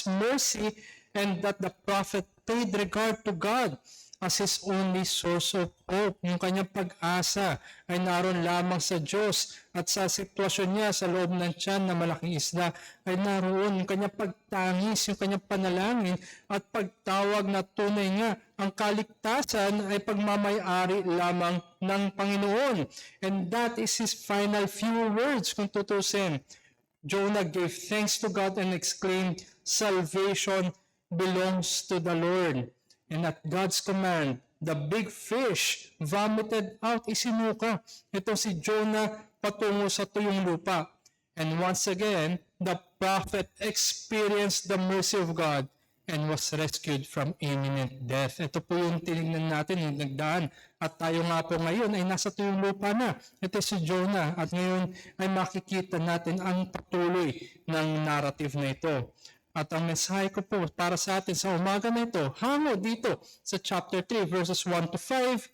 mercy and that the prophet paid regard to God as his only source of hope. Yung kanyang pag-asa ay naroon lamang sa Diyos at sa sitwasyon niya sa loob ng tiyan na malaking isla ay naroon yung kanyang pagtangis, yung kanyang panalangin at pagtawag na tunay nga ang kaligtasan ay pagmamayari lamang ng Panginoon. And that is his final few words kung tutusin. Jonah gave thanks to God and exclaimed, "Salvation belongs to the Lord." And at God's command, the big fish vomited out, isinuka. Ito si Jonah patungo sa tuyong lupa. And once again, the prophet experienced the mercy of God and was rescued from imminent death. Ito po yung tinignan natin, yung nagdaan. At tayo nga po ngayon ay nasa tuyong lupa na. Ito si Jonah. At ngayon ay makikita natin ang patuloy ng narrative na ito. At ang mensahe ko po para sa atin sa umaga na ito, hango dito sa chapter 3, verses 1 to 5,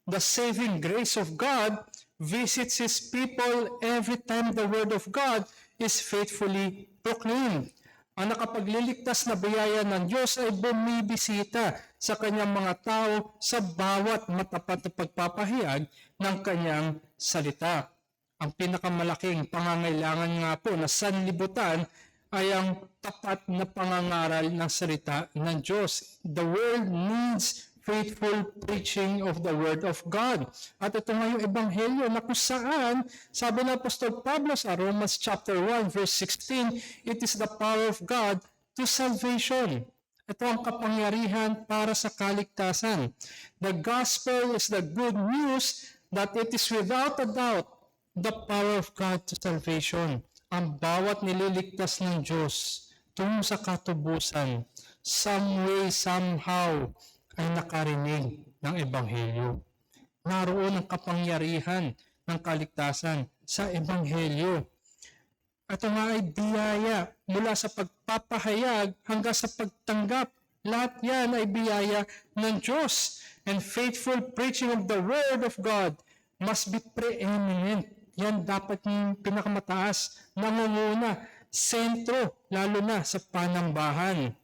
the saving grace of God visits His people every time the Word of God is faithfully proclaimed. Ang nakapagliligtas na biyaya ng Diyos ay bumibisita sa kanyang mga tao sa bawat matapat na pagpapahayag ng kanyang salita. Ang pinakamalaking pangangailangan nga po na sanlibutan ay ang tapat na pangangaral ng salita ng Diyos. The world needs faithful preaching of the Word of God. At ito nga yung ebanghelyo na kung saan, sabi ng Apostol Pablo sa Romans chapter 1 verse 16, it is the power of God to salvation. Ito ang kapangyarihan para sa kaligtasan. The gospel is the good news that it is without a doubt the power of God to salvation. Ang bawat nililigtas ng Diyos tungo sa katubusan, some way, somehow, ay nakarinig ng Ebanghelyo. Naroon ang kapangyarihan ng kaligtasan sa Ebanghelyo. Ito nga ay biyaya mula sa pagpapahayag hanggang sa pagtanggap. Lahat yan ay biyaya ng Diyos. And faithful preaching of the Word of God must be preeminent. Yan dapat yung pinakamataas, nangunguna, sentro, lalo na sa panambahan.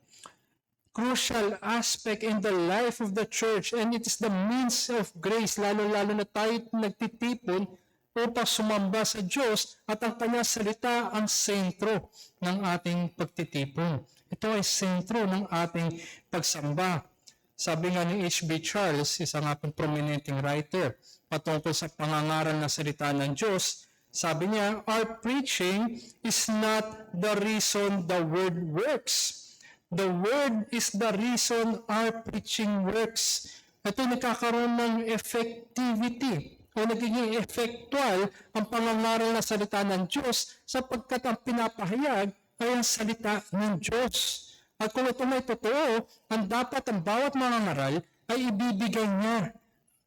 Crucial aspect in the life of the church, and it is the means of grace, lalo-lalo na tayo nagtitipon upang sumamba sa Diyos at ang kanyang salita ang sentro ng ating pagtitipon. Ito ay sentro ng ating pagsamba. Sabi nga ni H.B. Charles, isang ating prominenteng writer, patungkol sa pangangaral na salita ng Diyos, sabi niya, our preaching is not the reason the word works. The word is the reason our preaching works. Ito nagkakaroon ng effectivity o nagiging effectual ang pangangaral na salita ng Diyos sapagkat ang pinapahayag ay ang salita ng Diyos. At kung ito may totoo, ang dapat ang bawat mangangaral ay ibibigay niya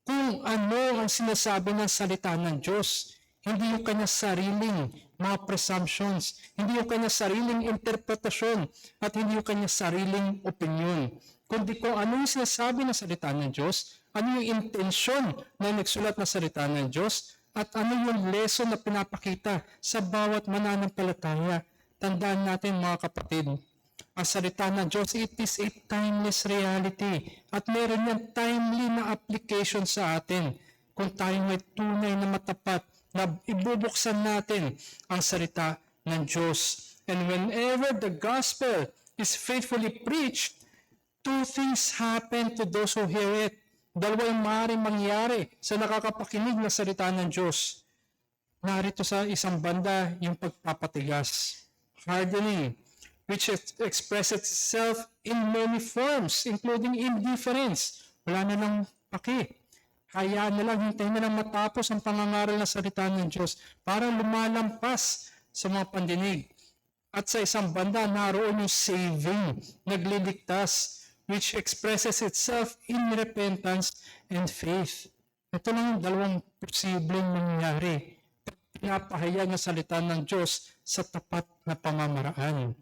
kung ano ang sinasabi ng salita ng Diyos. Hindi yung kanyang sariling mga presumptions, hindi yung kanyang sariling interpretasyon, at hindi yung kanyang sariling opinion. Kundi kung ano yung sinasabi ng salita ng Diyos, ano yung intensyon na nagsulat na salita ng Diyos, at ano yung lesson na pinapakita sa bawat mananampalataya. Tandaan natin mga kapatid, ang salita ng Diyos, it is a timeless reality. At meron yan timely na application sa atin. Kung tayo may tunay na matapat, na ibubuksan natin ang salita ng Diyos. And whenever the gospel is faithfully preached, two things happen to those who hear it. Dalawa yung maaaring mangyari sa nakakapakinig na salita ng Diyos. Narito sa isang banda yung pagpapatigas, hardening, which expresses itself in many forms, including indifference. Wala na lang paki. Hayaan na lang, hintayin na lang matapos ang pangangaral na salita ng Diyos para lumalampas sa mga pandinig. At sa isang banda, naroon yung saving, nagliligtas, which expresses itself in repentance and faith. Ito lang yung dalawang posibleng mangyari pag pinapahayag ang salita ng Diyos sa tapat na pamamaraan.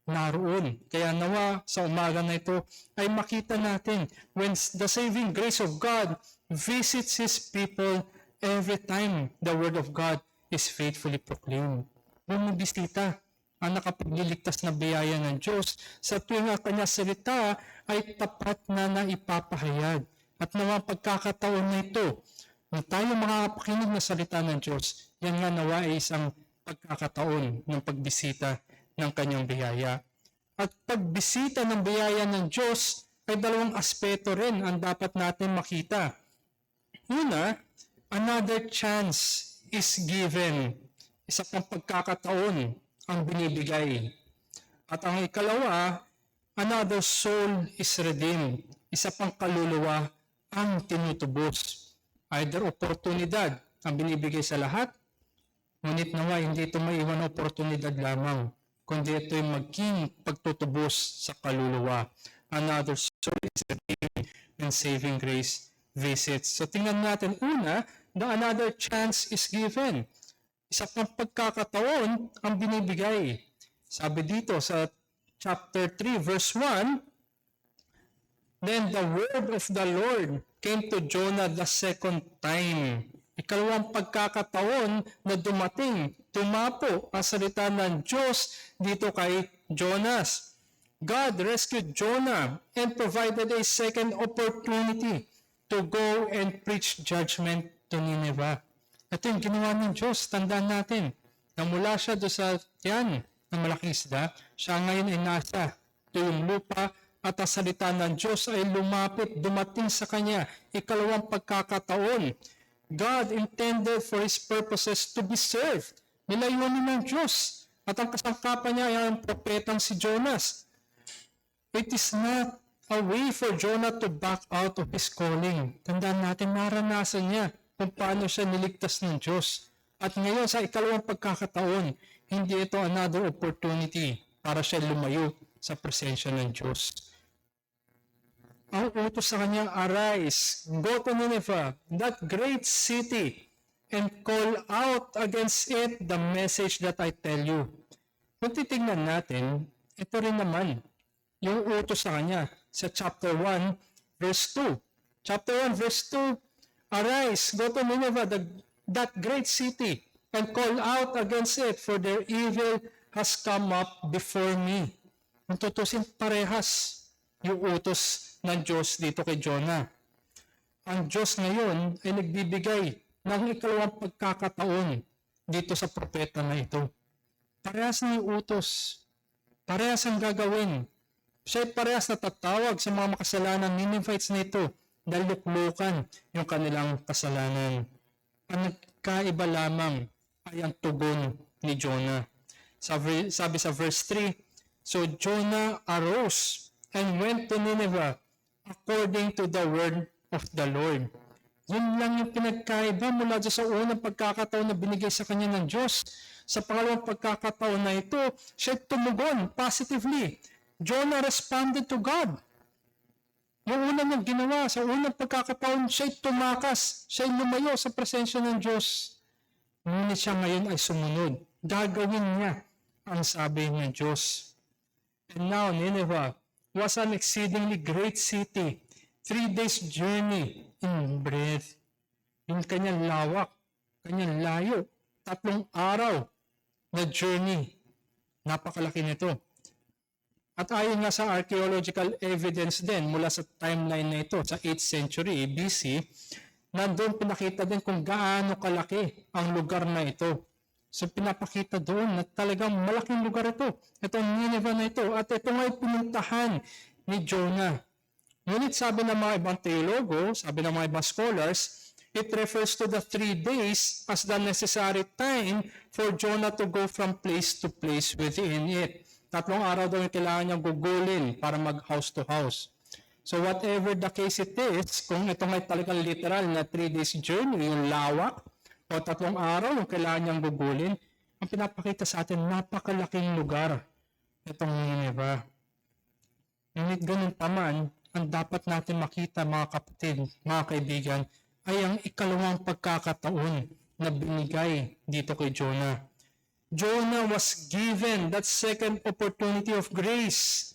Naroon. Kaya nawa sa umaga na ito ay makita natin when the saving grace of God visits His people every time the Word of God is faithfully proclaimed. Bumibisita. ang nakapagliligtas na biyaya ng Diyos sa tuwing ang kanya salita ay tapat na naipapahayag. At nawa pagkakataon na ito, na tayo makakapakinig na salita ng Diyos, yan nga nawa ay isang pagkakataon ng pagbisita ng kanyang biyaya. At pagbisita ng biyaya ng Diyos ay dalawang aspeto rin ang dapat natin makita. Una, another chance is given. Isa pang pagkakataon ang binibigay. At ang ikalawa, another soul is redeemed. Isa pang kaluluwa ang tinutubos. Either oportunidad ang binibigay sa lahat, ngunit nawa hindi ito maiwan oportunidad lamang, kundi ito ay maging pagtutubos sa kaluluwa. Another soul is redeemed and saving grace visits. So tingnan natin una, the another chance is given. Isa pang pagkakataon ang binibigay. Sabi dito sa chapter 3 verse 1, then the word of the Lord came to Jonah the second time. Ikalawang pagkakataon na dumating, tumapo ang salita ng Diyos dito kay Jonas. God rescued Jonah and provided a second opportunity to go and preach judgment to Nineveh. Ito yung ginawa ng Diyos, tandaan natin, na mula siya doon sa tiyan ng malaking isda, siya ngayon ay nasa yung lupa at ang salita ng Diyos ay lumapit, dumating sa kanya. Ikalawang pagkakataon, God intended for His purposes to be served. Nilayunin ng Diyos at ang kasangkapan niya ay ang propetang si Jonas. It is not a way for Jonah to back out of his calling. Tandaan natin, naranasan niya kung paano siya niligtas ng Diyos. At ngayon sa ikalawang pagkakataon, hindi ito another opportunity para siya lumayo sa presensya ng Diyos. Ang utos sa kanya, arise, go to Nineveh, that great city, and call out against it the message that I tell you. Kung titignan natin, ito rin naman yung utos sa kanya sa chapter 1, verse 2. Chapter 1, verse 2, arise, go to Nineveh, that great city, and call out against it, for their evil has come up before me. Kung tutusin, parehas yung utos ng Diyos dito kay Jonah. Ang Diyos ngayon ay nagbibigay ng ikalawang pagkakataon dito sa propeta na ito. Parehas na yung utos. Parehas ang gagawin. Siya ay parehas na tatawag sa mga makasalanan Ninevites na ito dahil luklukan yung kanilang kasalanan. Ang nagkaiba lamang ay ang tugon ni Jonah. Sabi sa verse 3, so Jonah arose and went to Nineveh according to the word of the Lord. Yun lang yung pinagkaiba mula sa unang pagkakataon na binigay sa kanya ng Diyos. Sa pangalawang pagkakataon na ito, siya tumugon positively. Jonah responded to God. Yung unang niyang ginawa, sa unang pagkakataon, siya tumakas, siya lumayo sa presensya ng Diyos. Ngunit siya ngayon ay sumunod. Gagawin niya ang sabi ng Diyos. And now, Nineveh was an exceedingly great city, 3 days journey in breadth. Yung kanyang lawak, kanyang layo, 3 araw na journey. Napakalaki nito. At ayon nga sa archaeological evidence din mula sa timeline na ito sa 8th century BC, nandun pinakita din kung gaano kalaki ang lugar na ito. So pinapakita doon na talagang malaking lugar ito. Itong Nineveh na ito. At ito nga pinuntahan ni Jonah. Ngunit sabi ng mga ibang teologo, sabi ng mga ibang scholars, it refers to the 3 days as the necessary time for Jonah to go from place to place within it. 3 araw daw yung kailangan niyang gugulin para mag-house to house. So whatever the case it is, kung ito ngay talagang literal na 3 days journey, yung lawak, o 3 araw yung kailangan niyang gugulin, ang pinapakita sa atin, napakalaking lugar itong Nineveh. Ngunit ganun pa man, ang dapat natin makita mga kapatid, mga kaibigan, ay ang ikalawang pagkakataon na binigay dito kay Jonah. Jonah was given that second opportunity of grace.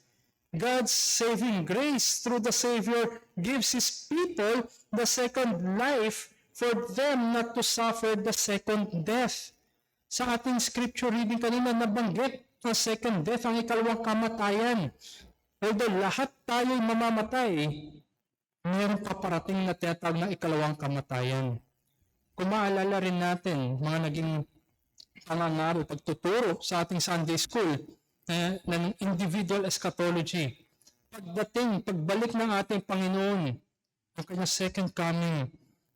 God's saving grace through the Savior gives His people the second life for them not to suffer the second death. Sa ating scripture reading kanina nabanggit ang second death, ang ikalawang kamatayan. Although lahat tayo'y mamamatay, mayroong paparating na tinatawag na ikalawang kamatayan. Kung maalala rin natin, mga naging pangangaro, pagtuturo sa ating Sunday school ng individual eschatology. Pagbalik ng ating Panginoon, ang kanyang second coming,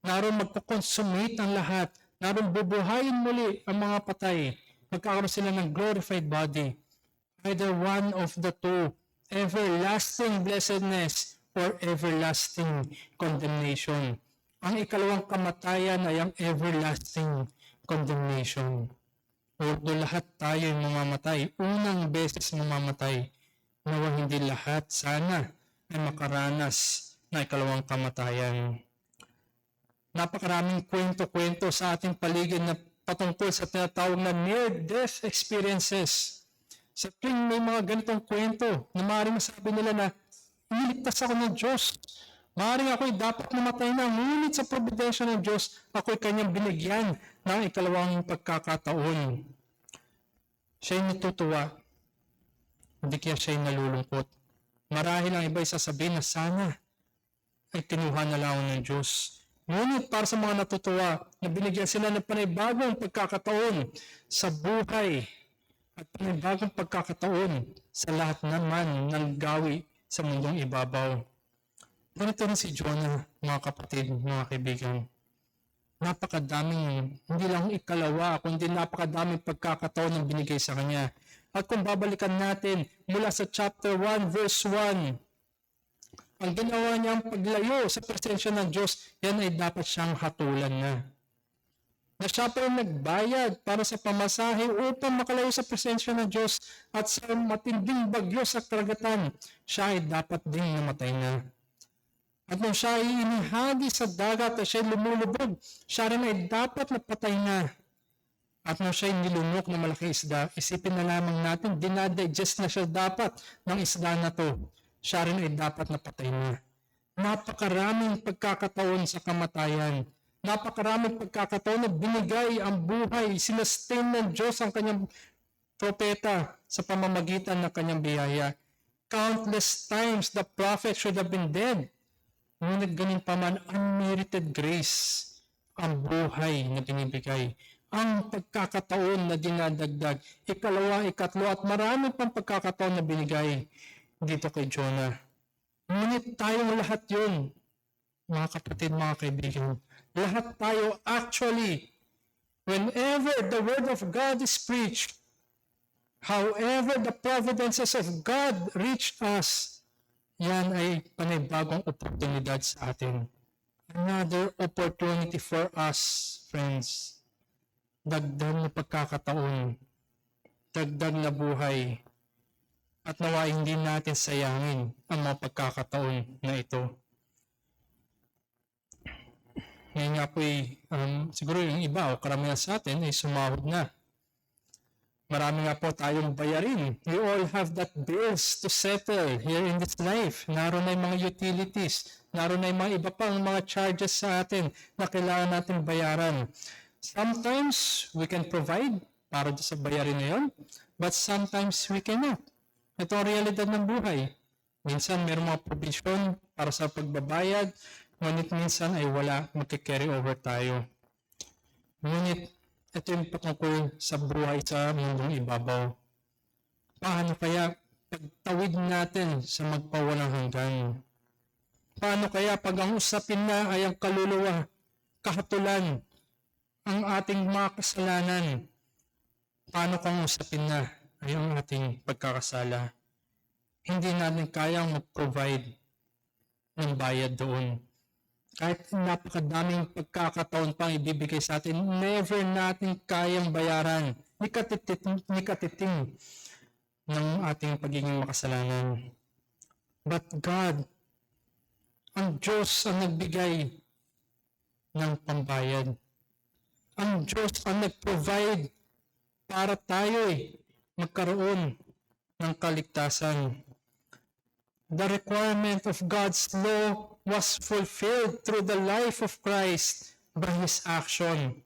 naroon magkukonsummate ang lahat, naroon bubuhayin muli ang mga patay, magkakaroon sila ng glorified body. Either one of the two, everlasting blessedness or everlasting condemnation. Ang ikalawang kamatayan ay ang everlasting condemnation. Although lahat tayo ay mamamatay, unang beses mamamatay, nawa hindi lahat sana ay makaranas na ikalawang kamatayan. Napakaraming kwento-kwento sa ating paligid na patungkol sa tinatawag na near-death experiences. Sa tuwing may mga ganitong kwento na maaaring masabi nila na iniligtas ako ng Diyos. Maaaring ako'y dapat namatay na, ngunit sa providensya ng Diyos, ako'y kanyang binigyan ng ikalawang pagkakataon. Siya'y natutuwa, hindi kaya siya'y nalulungkot. Marahil ang iba'y sasabihin na sana ay kinuha na lang ng Diyos. Ngunit para sa mga natutuwa na binigyan sila ng panibagong pagkakataon sa buhay at panibagong pagkakataon sa lahat naman ng gawi sa mundong ibabaw. Ganito rin si Jonah, mga kapatid, mga kaibigan. Napakadaming, hindi lang ikalawa, kundi napakadaming pagkakataon ng binigay sa kanya. At kung babalikan natin mula sa chapter 1, verse 1, ang ginawa niyang paglayo sa presensya ng Diyos, yan ay dapat siyang hatulan na. Na siya pa rin nagbayad para sa pamasahe upang makalayo sa presensya ng Diyos at sa matinding bagyo sa karagatan, siya ay dapat ding namatay na. At nung siya ay inihagi sa dagat at siya ay lumulubog, siya rin ay dapat napatay na. At nung siya ay nilunok ng malaking isda, isipin na lamang natin, dinadigest na siya dapat ng isda na to. Siya rin ay dapat napatay na. Napakaraming pagkakataon sa kamatayan. Napakaraming pagkakataon na binigay ang buhay, sinastain ng Diyos ang kanyang propeta sa pamamagitan ng kanyang biyaya. Countless times the prophet should have been dead. Ngunit ganin pa man, unmerited grace ang buhay na binibigay. Ang pagkakataon na dinadagdag, ikalawa, ikatlo, at marami pang pagkakataon na binigay dito kay Jonah. Ngunit tayong lahat yun, mga kapatid, mga kaibigan, lahat tayo actually, whenever the word of God is preached, however the providences of God reach us, yan ay panibagong oportunidad sa atin. Another opportunity for us, friends. Dagdag na pagkakataon, dagdag na buhay, at nawa hindi natin sayangin ang mga pagkakataon na ito. Ngayon nga po siguro yung iba o karamihan sa atin ay sumahod na. Marami nga po tayong bayarin. We all have that bills to settle here in this life. Naroon na yung mga utilities. Naroon na yung mga iba pang mga charges sa atin na kailangan natin bayaran. Sometimes we can provide para sa bayarin na yun, but sometimes we cannot. Ito ang realidad ng buhay. Minsan mayroong mga provision para sa pagbabayad, ngunit minsan ay wala, magkikarry over tayo. Ngunit ito yung patungkol sa buhay sa mundong ibabaw. Paano kaya pagtawid natin sa magpawalang hanggan? Paano kaya pag ang usapin na ay ang kaluluwa, kahatulan, ang ating mga kasalanan? Paano kung usapin na ay ang ating pagkakasala? Hindi natin kayang mag-provide ng bayad doon. Kahit napakadaming pagkakataon pang ibibigay sa atin, never natin kayang bayaran ni katiting ng ating pagiging makasalanan. But God, ang Diyos ang nagbigay ng pambayad. Ang Diyos ang nag-provide para tayo'y magkaroon ng kaligtasan. The requirement of God's law was fulfilled through the life of Christ by His action.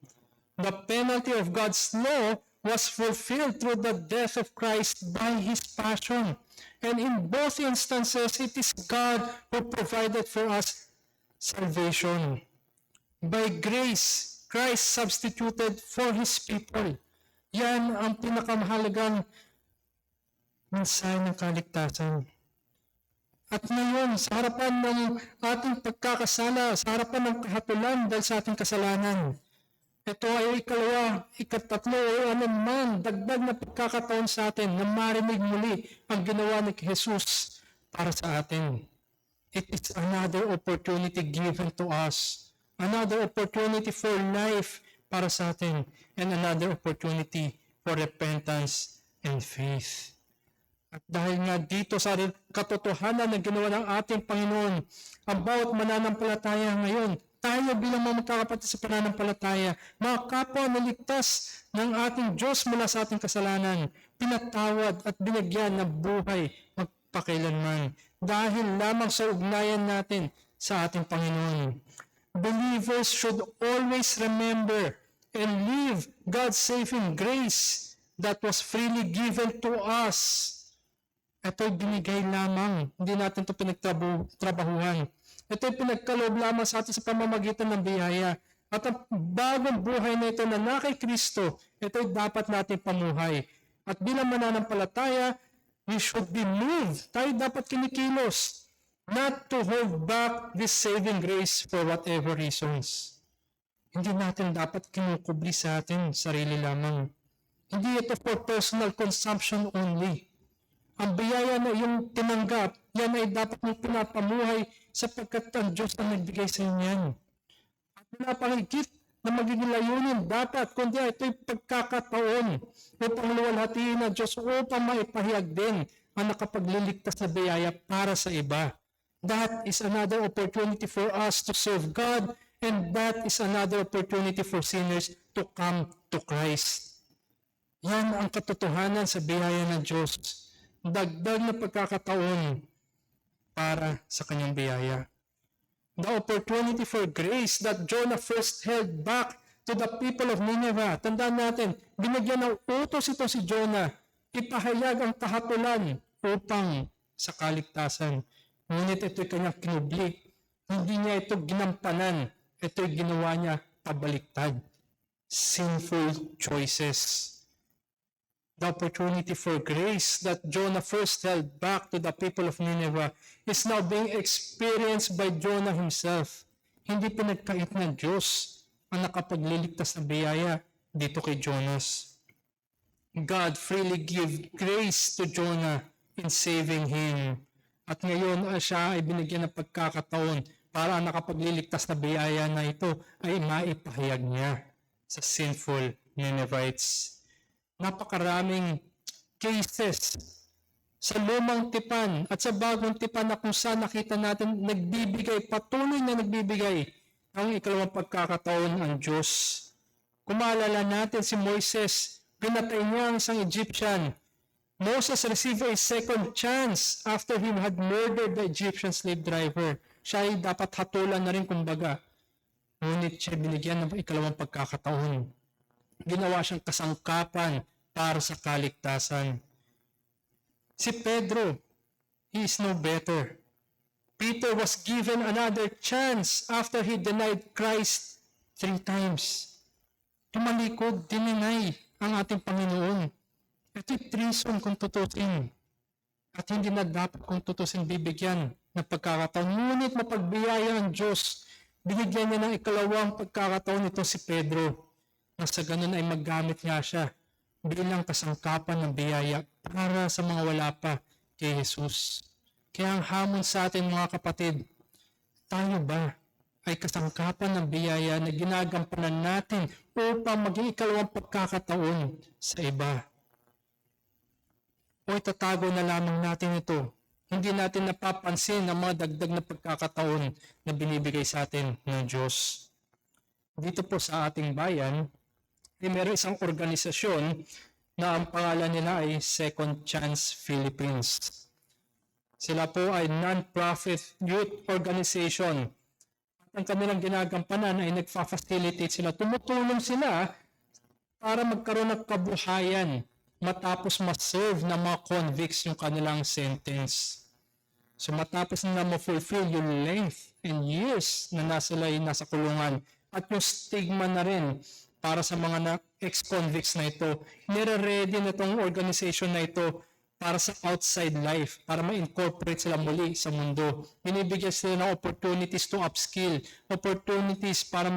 The penalty of God's law was fulfilled through the death of Christ by His passion. And in both instances, it is God who provided for us salvation. By grace, Christ substituted for His people. Yan ang pinakamahalagang mensahe ng kaligtasan. At ngayon, sa harapan ng ating pagkakasala, sa harapan ng kahatulan dahil sa ating kasalanan, ito ay ikalawa, ikatatlo o anuman, dagdag na pagkakataon sa atin na marinig muli ang ginawa ni Jesus para sa atin. It is another opportunity given to us. Another opportunity for life para sa atin. And another opportunity for repentance and faith. At dahil nga dito sa katotohanan na ginawa ng ating Panginoon, ang bawat mananampalataya ngayon, tayo bilang mga magkakapatid sa pananampalataya, mga kapwa na ligtas ng ating Diyos mula sa ating kasalanan, pinatawad at binigyan ng buhay magpakailanman dahil lamang sa ugnayan natin sa ating Panginoon. Believers should always remember and live God's saving grace that was freely given to us. Ito'y binigay lamang, hindi natin ito pinagtrabahuhan. Ito'y pinagkaloob lamang sa atin sa pamamagitan ng biyaya. At ang bagong buhay na ito na na kay Kristo, ito'y dapat natin pamuhay. At bilang mananampalataya, we should be moved. Tayo dapat kinikilos, not to hold back this saving grace for whatever reasons. Hindi natin dapat kinukubli sa atin sarili lamang. Hindi ito for personal consumption only. Ang biyaya na iyong tinanggap, yan ay dapat mong pinapamuhay sapagkat ang Diyos ang nagbigay sa inyo. At wala pang higit na magiging layunin dapat, kundi ito'y pagkakataon upang luwalhatiin ng Diyos upang maipahayag din ang nakapagliligtas na biyaya para sa iba. That is another opportunity for us to serve God, and that is another opportunity for sinners to come to Christ. Yan ang katotohanan sa biyaya ng Diyos. Dagdag na pagkakataon para sa kanyang biyaya. The opportunity for grace that Jonah first held back to the people of Nineveh. Tandaan natin, binigyan ng utos ito si Jonah, ipahayag ang kahatulan upang sa kaligtasan. Ngunit ito'y kanyang kinubli. Hindi niya ito ginampanan. Ito'y ginawa niya pabaliktad. Sinful choices. The opportunity for grace that Jonah first held back to the people of Nineveh is now being experienced by Jonah himself. Hindi pinagkait ng Diyos ang nakapagliligtas na biyaya dito kay Jonas. God freely gave grace to Jonah in saving him. At ngayon siya ay binigyan ng pagkakataon para ang nakapagliligtas na biyaya na ito ay maipahayag niya sa sinful Ninevites. Napakaraming cases sa lumang tipan at sa bagong tipan na kung saan nakita natin patuloy na nagbibigay ang ikalawang pagkakataon ang Diyos. Kung maalala natin si Moises, pinatay niya ang isang Egyptian. Moses received a second chance after he had murdered the Egyptian slave driver. Siya ay dapat hatulan na rin kumbaga. Ngunit siya binigyan ng ikalawang pagkakataon. Ginawa siyang kasangkapan para sa kaligtasan. Si Pedro, he is no better. Peter was given another chance after he denied Christ 3 times. Tumalikod, dininay ang ating Panginoon. Ito'y treason kung tutusin. At hindi na dapat kung tutusin bibigyan ng pagkakataon. Ngunit mapagbiyaya ang Diyos. Binigyan niya ng ikalawang pagkakataon ito si Pedro. Na sa ganun ay maggamit niya siya bilang kasangkapan ng biyaya para sa mga wala pa kay Jesus. Kaya ang hamon sa atin mga kapatid, tayo ba ay kasangkapan ng biyaya na ginagampanan natin upang maging ikalawang pagkakataon sa iba? O itatago na lamang natin ito? Hindi natin napapansin ang mga dagdag na pagkakataon na binibigay sa atin ng Diyos. Dito po sa ating bayan, meron isang organisasyon na ang pangalan nila ay Second Chance Philippines. Sila po ay non-profit youth organization. At ang kanilang ginagampanan ay nagfa-facilitate sila. Tumutulong sila para magkaroon ng kabuhayan matapos ma-serve ng mga convicts yung kanilang sentence. So matapos na ma-fulfill yung length and years na nasa kulungan at yung stigma na rin para sa mga ex-convicts na ito, nire-ready na itong organization na ito para sa outside life, para ma-incorporate sila muli sa mundo. Binibigyan sila ng opportunities to upskill, opportunities para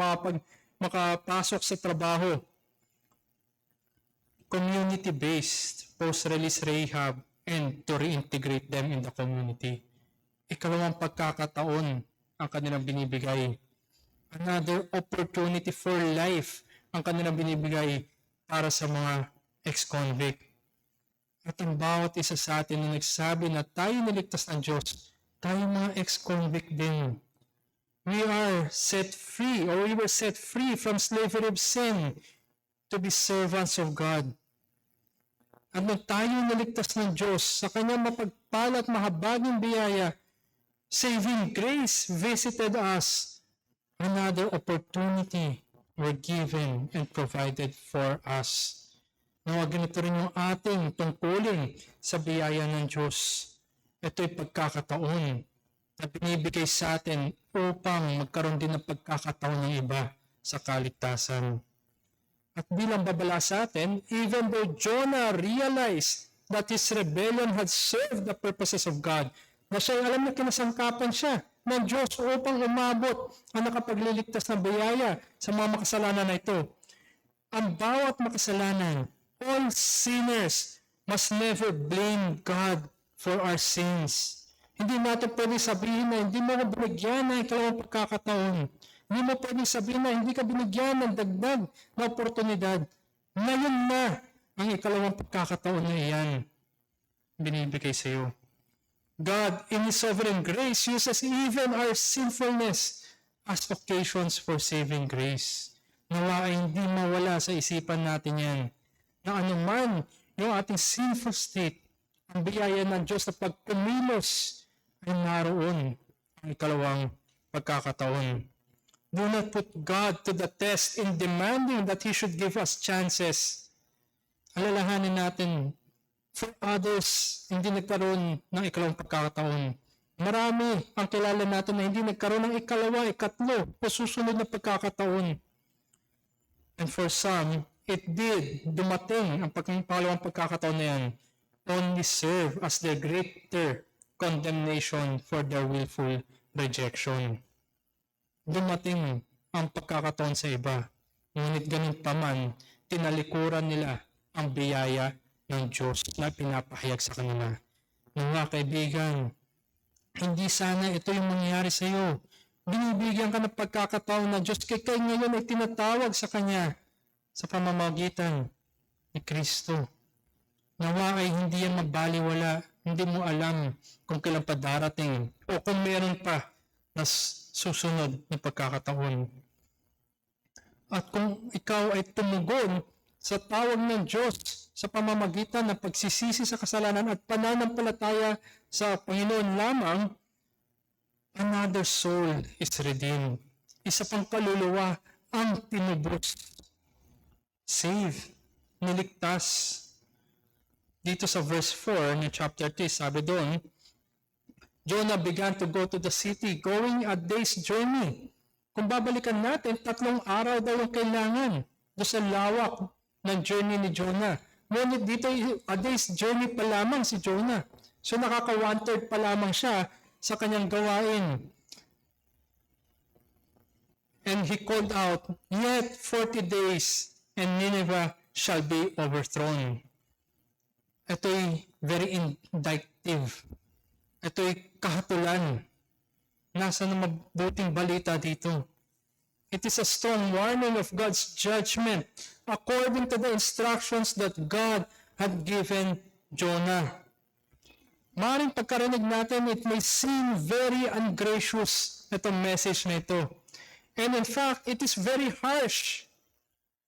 makapasok sa trabaho, community-based, post-release rehab, and to reintegrate them in the community. Ikalawang pagkakataon ang kanilang binibigay. Another opportunity for life ang kanilang binibigay para sa mga ex-convict. At ang bawat isa sa atin na nagsabi na tayo niligtas ng Diyos, tayo mga ex-convict din. We are set free, or we were set free from slavery of sin to be servants of God. At nung tayo niligtas ng Diyos sa kanyang mapagpala at mahabaging biyaya, saving grace visited us. Another opportunity were given and provided for us. Nawa ganito rin yung ating tungkulin sa biyaya ng Diyos. Ito'y pagkakataon na binibigay sa atin upang magkaroon din ng pagkakataon ng iba sa kaligtasan. At bilang babala sa atin, even though Jonah realized that his rebellion had served the purposes of God, na siya alam na kinasangkapan siya ng Diyos upang umabot ang nakapagliligtas ng biyaya sa mga makasalanan na ito. Ang bawat makasalanan, all sinners must never blame God for our sins. Hindi natin pwede sabihin na hindi mo binigyan ng ikalawang pagkakataon. Hindi mo pwede sabihin na hindi ka binigyan ng dagdag na oportunidad. Ngayon na ang ikalawang pagkakataon na iyan binibigay sa iyo. God, in His sovereign grace, uses even our sinfulness as occasions for saving grace. Nawa ay hindi mawala sa isipan natin yan. Na anuman yung ating sinful state, ang biyaya ng Diyos na pagkumilos ay naroon ang ikalawang pagkakataon. Do not put God to the test in demanding that He should give us chances. Alalahanin natin, for others, hindi nagkaroon ng ikalawang pagkakataon. Marami ang kilala natin na hindi nagkaroon ng ikalawa, ikatlo, o susunod na pagkakataon. And for some, it did dumating ang pangalawang pagkakataon na yan, only serve as their greater condemnation for their willful rejection. Dumating ang pagkakataon sa iba, ngunit ganun pa man, tinalikuran nila ang biyaya ng Diyos na pinapahayag sa kanila. Mga kaibigan, hindi sana ito yung mangyayari sa iyo. Binibigyan ka ng pagkakataon na Diyos kay ngayon ay tinatawag sa Kanya sa pamamagitan ni Kristo. Nawa ay hindi yan mabaliwala, hindi mo alam kung kailan pa darating o kung meron pa na susunod na pagkakataon. At kung ikaw ay tumugon sa tawag ng Diyos sa pamamagitan ng pagsisisi sa kasalanan at pananampalataya sa Panginoon lamang, another soul is redeemed. Isa pang kaluluwa ang tinubos. Save, niligtas. Dito sa verse 4 ng chapter 3, sabi doon, Jonah began to go to the city, going a day's journey. Kung babalikan natin, 3 araw daw yung kailangan doon sa lawak ng journey ni Jonah. Ngunit dito, a day's journey pa lamang si Jonah. So nakaka 1/3 pa lamang siya sa kanyang gawain. And he called out, "Yet 40 days, and Nineveh shall be overthrown." Ito'y very indictive. Ito'y kahatulan. Nasa na mabuting balita dito. It is a strong warning of God's judgment according to the instructions that God had given Jonah. Maring pagkarinig natin, it may seem very ungracious itong message na ito. And in fact, it is very harsh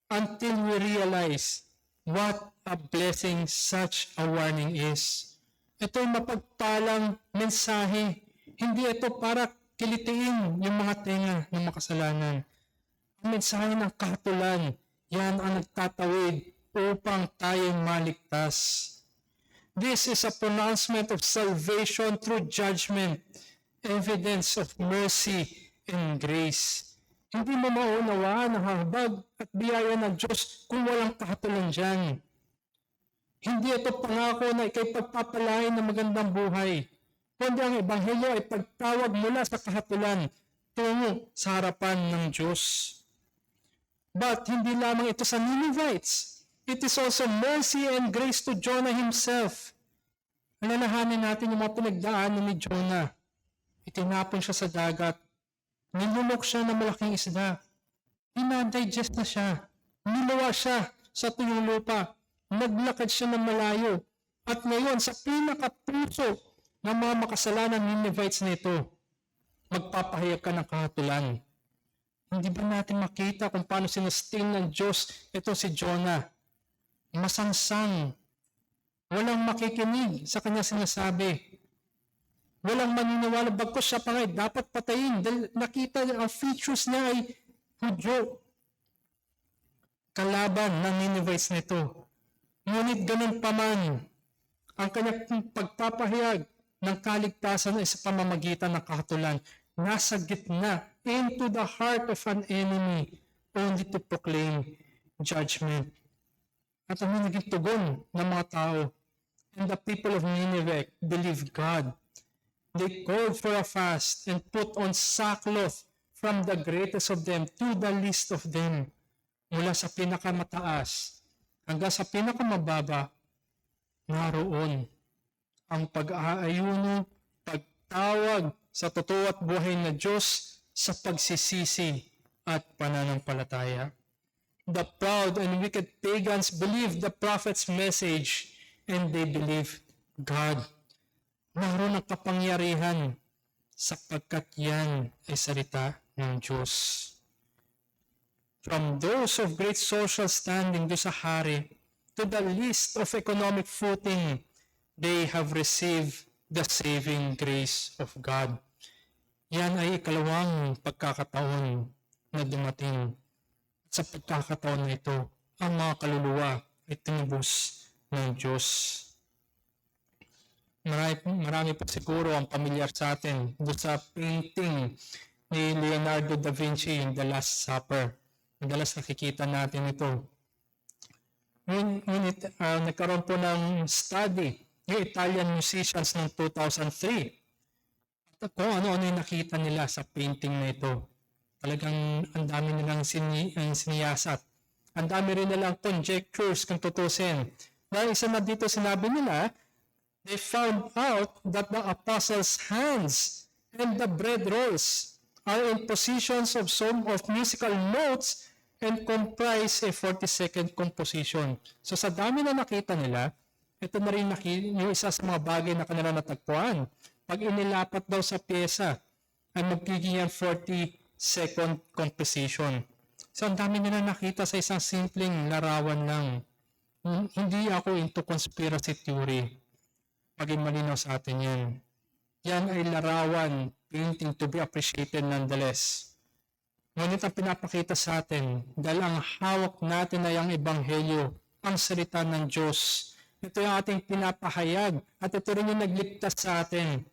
until we realize what a blessing such a warning is. Ito'y mapagpalang mensahe. Hindi ito para kilitiin yung mga tenga ng makasalanan. Ang mensahe ng kahatulan. Yan ang nagtatawid upang tayo maligtas. This is a pronouncement of salvation through judgment, evidence of mercy and grace. Hindi mo maunawaan ang habag at biyaya ng Diyos kung walang kahatulan dyan. Hindi ito pangako na ikay pagpapalain ng magandang buhay, kundi ang Ebanghelyo ay pagtawag mula sa kahatulan tungo sa harapan ng Diyos. But hindi lamang ito sa Ninevites. It is also mercy and grace to Jonah himself. Alalahanin natin yung mga pinagdaanan ni Jonah. Itinapon siya sa dagat. Nilunok siya ng malaking isda. Dinadigest na siya. Niluwa siya sa tuyong lupa. Naglakad siya ng malayo. At ngayon, sa pinakapuso ng mga makasalanan Ninevites na ito, magpapahayag ka ng kahatulan. Hindi ba natin makita kung paano sinustain ng Diyos ito si Jonah? Masangsang. Walang makikinig sa kanya sinasabi. Walang maniniwala. Bagkus siya pa nga dapat patayin. Dahil nakita ang features niya ay Hudyo. Kalaban ng Ninevites na ito. Ngunit ganun pa man, ang kanyang pagpapahayag ng kaligtasan ay sa pamamagitan ng kahatulan. Nasa gitna, into the heart of an enemy, only to proclaim judgment. At ang naging tugon ng mga tao, and the people of Nineveh believed God. They called for a fast and put on sackcloth from the greatest of them to the least of them. Mula sa pinakamataas hanggang sa pinakamababa, naroon ang pag-aayuno, pagtawag sa totoo at buhay na Diyos sa pagsisisi at pananampalataya. The proud and wicked pagans believed the prophet's message and they believed God. Naroon ang kapangyarihan sapagkat yan ay salita ng Diyos. From those of great social standing do sa hari to the least of economic footing, they have received the saving grace of God. Yan ay ikalawang pagkakataon na dumating. Sa pagkakataon na ito, ang mga kaluluwa ay tinubos ng Diyos. Marami po siguro ang pamilyar sa atin doon sa painting ni Leonardo da Vinci, yung The Last Supper. Madalas nakikita natin ito. Ngunit nagkaroon po ng study yung Italian musicians ng 2003. At kung ano-ano yung nakita nila sa painting na ito. Talagang ang dami nilang siniyasat. Ang dami rin nilang conjectures kung tutusin. Dahil isa na dito sinabi nila, they found out that the apostles' hands and the bread rolls are in positions of musical notes and comprise a 40-second composition. So sa dami na nakita nila, ito na rin yung isa sa mga bagay na kanila natagpuan. Pag inilapat daw sa pyesa, ay magiging 40-second composition. So ang dami nila nakita sa isang simpleng larawan lang. Hindi ako into conspiracy theory. Maging malinaw sa atin yan. Yan ay larawan, painting to be appreciated nonetheless. Ngunit ang pinapakita sa atin, dahil ang hawak natin ay ang Ebanghelyo, ang salita ng Diyos. Ito yung ating pinapahayag at ito rin yung nagligtas sa atin.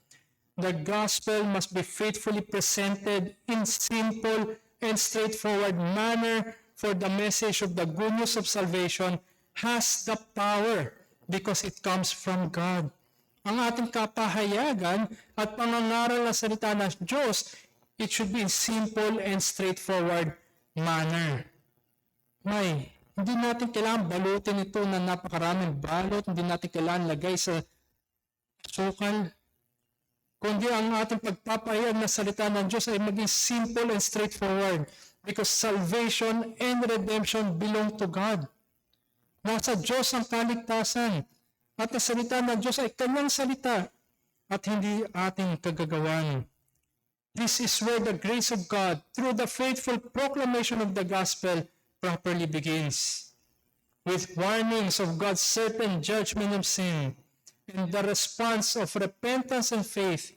The gospel must be faithfully presented in simple and straightforward manner, for the message of the good news of salvation has the power because it comes from God. Ang ating kapahayagan at pangangaral na salita ng Diyos, it should be in simple and straightforward manner. Hindi natin kailangan balutin ito na napakaraming balot, hindi natin kailangan lagay sa asukal, kundi ang ating pagpapahayag na salita ng Diyos ay maging simple and straightforward because salvation and redemption belong to God. Nasa Diyos ang kaligtasan at ang salita ng Diyos ay kanyang salita at hindi ating kagagawan. This is where the grace of God through the faithful proclamation of the gospel properly begins, with warnings of God's certain judgment of sin, and the response of repentance and faith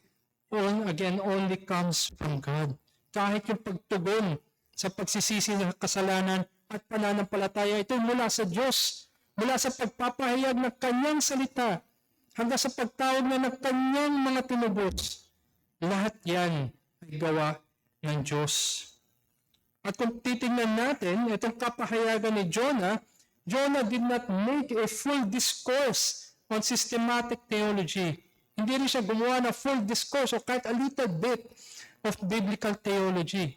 only comes from God. Kahit yung pagtugon sa pagsisisi ng kasalanan at pananampalataya. Ito mula sa Diyos, mula sa pagpapahayag ng kanyang salita, hanggang sa pagtawag na ng kanyang mga tinubos. Lahat yan ay gawa ng Diyos. At kung titingnan natin, itong kapahayagan ni Jonah, Jonah did not make a full discourse on systematic theology. Hindi rin siya gumawa ng full discourse o kahit a little bit of biblical theology.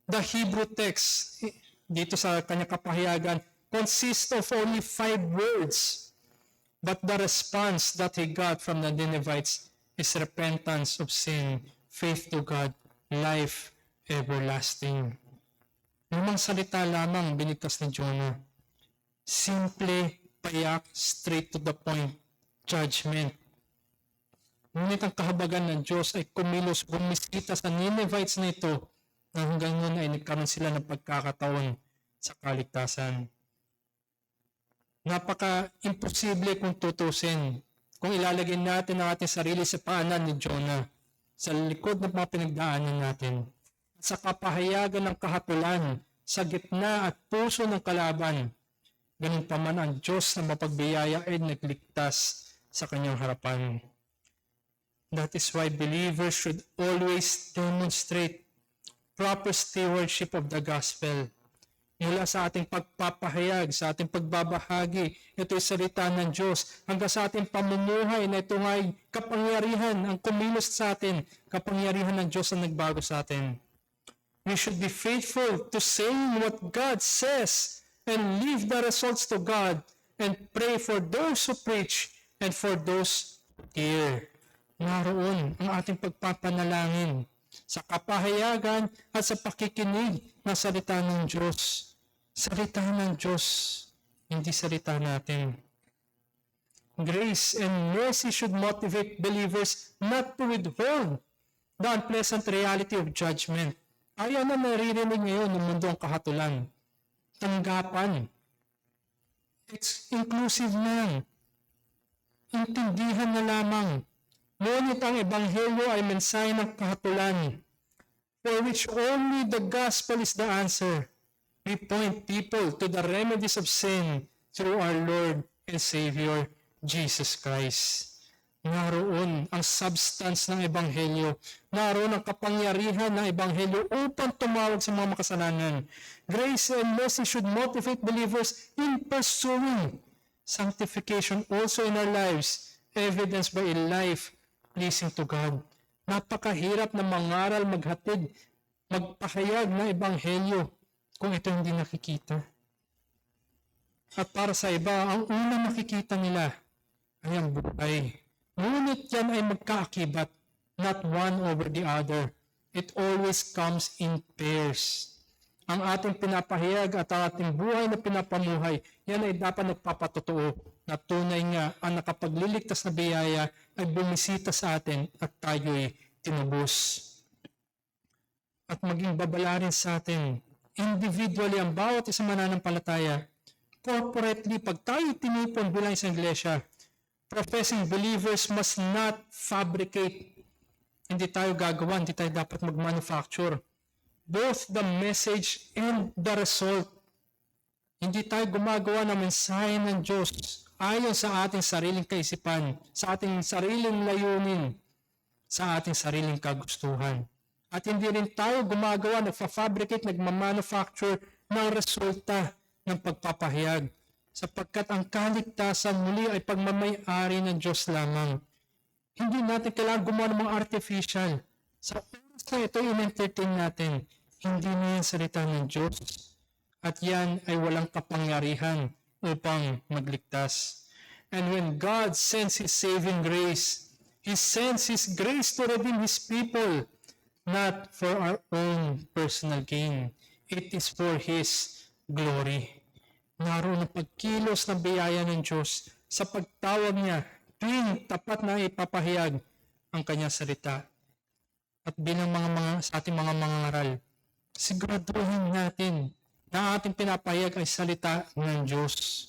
The Hebrew text, dito sa kanyang kapahayagan, consists of only 5 words. But the response that he got from the Ninevites is repentance of sin, faith to God, life everlasting. Limang salita lamang binigkas ni Jonah. Simple, payak, straight to the point, judgment. Ngunit ang kahabagan ng Diyos ay kumilos, bumisita sa Ninevites na ito na hanggang noon ay nagkaroon sila ng pagkakataon sa kaligtasan. Napaka-imposible kung tutusin kung ilalagay natin ang ating sarili sa paanan ni Jonah sa likod ng mga pinagdaanan natin. Sa kapahayagan ng kahatulan, sa gitna at puso ng kalaban, ganun pa man ang Diyos na mapagbiyaya ay nagligtas sa kanyang harapan. That is why believers should always demonstrate proper stewardship of the gospel. Mula sa ating pagpapahayag, sa ating pagbabahagi, ito'y salita ng Diyos, hanggang sa ating pamumuhay na ito ay kapangyarihan ang kumilos sa atin, kapangyarihan ng Diyos ang nagbago sa atin. We should be faithful to saying what God says and leave the results to God and pray for those who preach and for those who hear. Naroon ang ating pagpapanalangin sa kapahayagan at sa pakikinig ng salita ng Diyos. Salita ng Diyos, hindi salita natin. Grace and mercy should motivate believers not to withhold the unpleasant reality of judgment. Ayaw na naririnig ngayon ng mundo ang kahatulan. Tanggapan. It's inclusive na. Intindihan na lamang. Ngunit ang ebanghelyo ay mensahe ng kahatulan, for which only the gospel is the answer. We point people to the remedies of sin through our Lord and Savior, Jesus Christ. Naroon ang substance ng ebanghelyo. Naroon ang kapangyarihan ng ebanghelyo upang tumawag sa mga makasalanan. Grace and mercy should motivate believers in pursuing sanctification also in our lives, evidenced by a life pleasing to God. Napakahirap na mangaral, maghatid, magpahayag ng ebanghelyo kung ito hindi nakikita. At para sa iba, ang unang nakikita nila ay ang buhay. Ngunit yan ay magkaakibat, not one over the other. It always comes in pairs. Ang ating pinapahayag at ang ating buhay na pinapamuhay, yan ay dapat nagpapatotoo na tunay nga ang nakapagliligtas na biyaya ay bumisita sa atin at tayo'y tinubos. At maging babala rin sa atin, individually ang bawat isang mananampalataya, corporately pag tayo tinipon bilang isang iglesia, professing believers must not fabricate. Hindi tayo gagawa, hindi tayo dapat mag-manufacture. Both the message and the result. Hindi tayo gumagawa ng mensahe ng Diyos ayon sa ating sariling kaisipan, sa ating sariling layunin, sa ating sariling kagustuhan. At hindi rin tayo gumagawa, nagfa-fabricate, nagmamanufacture ng resulta ng pagpapahayag. Sapagkat ang kaligtasan muli ay pagmamay-ari ng Diyos lamang. Hindi natin kailangan gumawa ng mga artificial. Sa oras na ito, in-entertain natin. Hindi na yan salita ng Diyos. At yan ay walang kapangyarihan upang magligtas. And when God sends His saving grace, He sends His grace to redeem His people, not for our own personal gain. It is for His glory. Naroon ang pagkilos ng biyaya ng Diyos sa pagtawag niya tuwing tapat na ipapahayag ang kanyang salita. At bilang sa ating mga mangaral, siguraduhin natin na ating pinapahayag ay salita ng Diyos.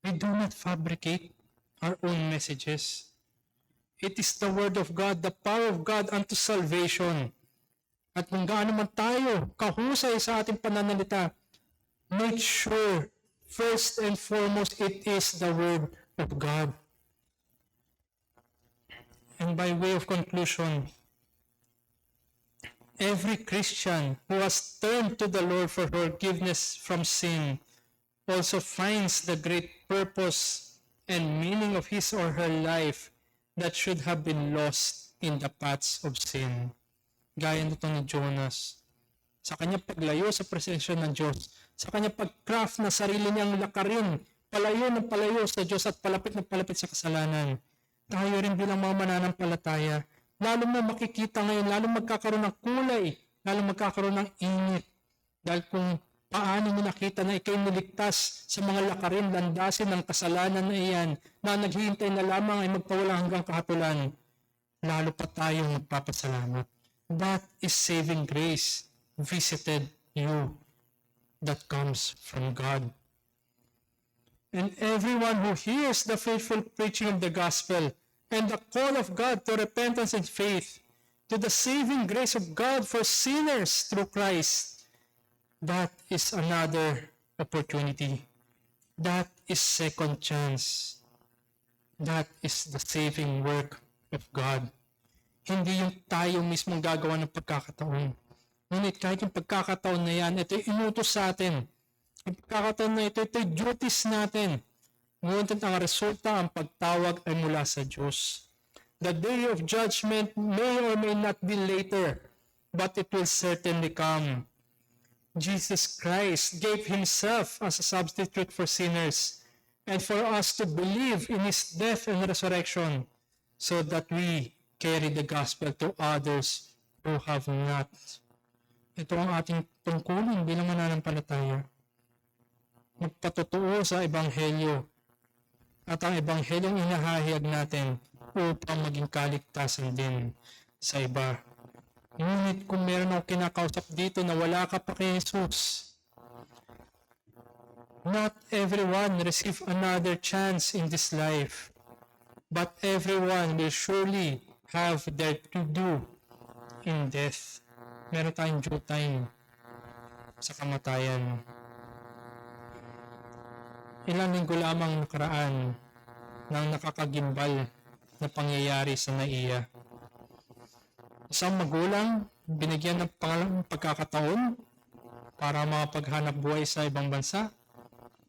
We do not fabricate our own messages. It is the Word of God, the power of God unto salvation. At kung gaano man tayo kahusay sa ating pananalita, make sure, first and foremost, it is the Word of God. And by way of conclusion, every Christian who has turned to the Lord for forgiveness from sin also finds the great purpose and meaning of his or her life that should have been lost in the paths of sin. Gaya nito ni Jonas. Sa kanyang paglayo sa presensya ng Diyos, sa kanyang pag-craft na sarili niyang lakarin, palayo ng palayo sa Diyos at palapit ng palapit sa kasalanan. Tayo rin bilang mga mananampalataya, lalo mo makikita ngayon, lalo magkakaroon ng kulay, lalo magkakaroon ng init. Dahil kung paano mo nakita na ikay niligtas sa mga lakarin, landasin ng kasalanan na iyan, na naghihintay na lamang ay magpawala hanggang kahatulan, lalo pa tayong magpapasalamat. That is saving grace visited you that comes from God. And everyone who hears the faithful preaching of the gospel and the call of God to repentance and faith, to the saving grace of God for sinners through Christ, that is another opportunity. That is second chance. That is the saving work of God. Hindi yung tayo mismong gagawa ng pagkakataon. Ngunit kahit yung pagkakataon na yan, ito'y inutos sa atin. Ang pagkakataon na ito'y duties natin. Ngunit ang resulta, ang pagtawag ay mula sa Diyos. The day of judgment may or may not be later, but it will certainly come. Jesus Christ gave Himself as a substitute for sinners and for us to believe in His death and resurrection so that we carry the gospel to others who have not. Ito ang ating tungkulin bilang mananampalataya. Magpatotoo sa Ebanghelyo at ang Ebanghelyong inahahayag natin upang maging kaligtasan din sa iba. Ngunit kung meron akong kinakausap dito na wala ka pa kay Jesus, not everyone receive another chance in this life, but everyone will surely have their to do in death. Meron tayong due time sa kamatayan. Ilang linggo lamang nakaraan ng nakakagimbal na pangyayari sa NAIA. Isang magulang binigyan ng pagkakataon para makapaghanap buhay sa ibang bansa,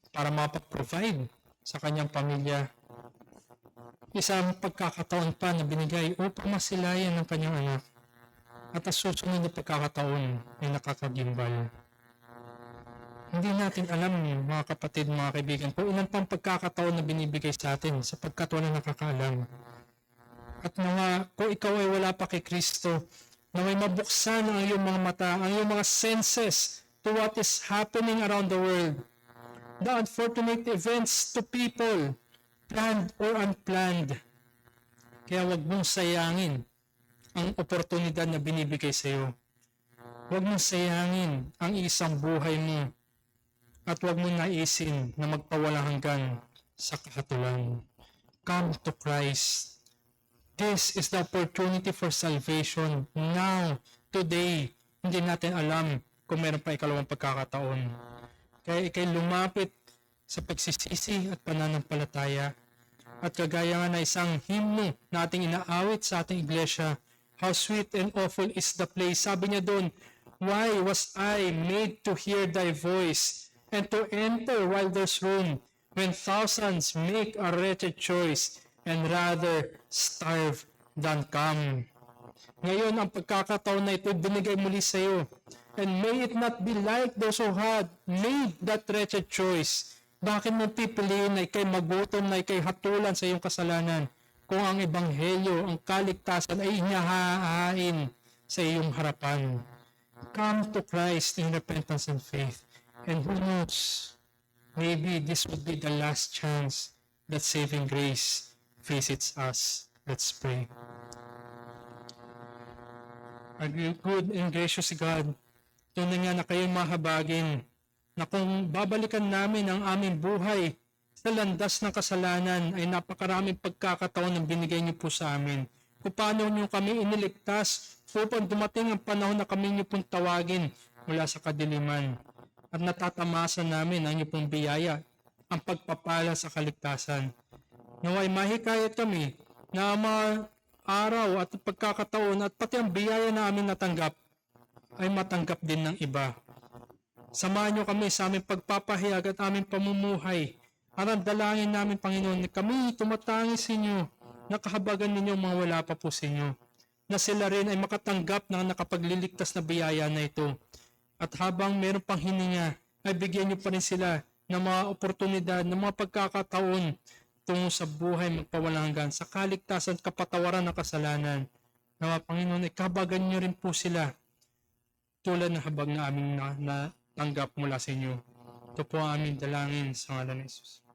para makapag-provide sa kanyang pamilya. Isang pagkakataon pa na binigay upang masilayan ng kanyang anak. At ang susunod na pagkakataon ay nakakagimbal. Hindi natin alam, mga kapatid, mga kaibigan, kung ilan pang pagkakataon na binibigay sa atin sapagkat wala nakakaalam. At kung ikaw ay wala pa kay Kristo, na may mabuksan ang iyong mga mata, ang iyong mga senses to what is happening around the world. The unfortunate events to people, planned or unplanned. Kaya wag mong sayangin ang oportunidad na binibigay sa iyo. Huwag mong sayangin ang isang buhay mo at huwag mong naisin na magpawalang hanggan sa kahatulan. Come to Christ. This is the opportunity for salvation now, today. Hindi natin alam kung meron pa ikalawang pagkakataon. Kaya ikay lumapit sa pagsisisi at pananampalataya. At kagaya nga na isang hymno na ating inaawit sa ating iglesia, how sweet and awful is the place. Sabi niya doon, why was I made to hear thy voice and to enter while there's room when thousands make a wretched choice and rather starve than come. Ngayon, ang pagkakataon na ito binigay muli sa iyo. And may it not be like those who had made that wretched choice. Bakit mo pipiliin na ikay magutom, na ikay hatulan sa iyong kasalanan kung ang Ebanghelyo, ang kaligtasan ay inahahain sa iyong harapan? Come to Christ in repentance and faith. And who knows, maybe this would be the last chance that saving grace visits us. Let's pray. Our good and gracious God, tunay nga na kayo'y mahabagin na kung babalikan namin ang aming buhay sa landas ng kasalanan ay napakaraming pagkakataon na binigay niyo po sa amin. kung paano niyo kami iniligtas upang dumating ang panahon na kami niyo pong tawagin mula sa kadiliman. At natatamasa namin ang niyo pong biyaya, ang pagpapala sa kaligtasan. Naway mahikayat kami na ang mga araw at pagkakataon at pati ang biyaya na aming natanggap ay matanggap din ng iba. Samahan niyo kami sa aming pagpapahayag at aming pamumuhay. At ang dalangin namin, Panginoon, na kami tumatangi sa inyo, nakahabagan ninyo mga wala pa po sa inyo, na sila rin ay makatanggap ng nakapagliligtas na biyaya na ito. At habang meron pang hininga, ay bigyan niyo pa rin sila ng mga oportunidad, ng mga pagkakataon tungo sa buhay magpawalang hanggan, sa kaligtasan at kapatawaran ng kasalanan. Na Panginoon, ikabagan niyo rin po sila tulad ng habag na aming natanggap mula sa inyo. Ito po ang aming dalangin sa ngalan ni Jesus.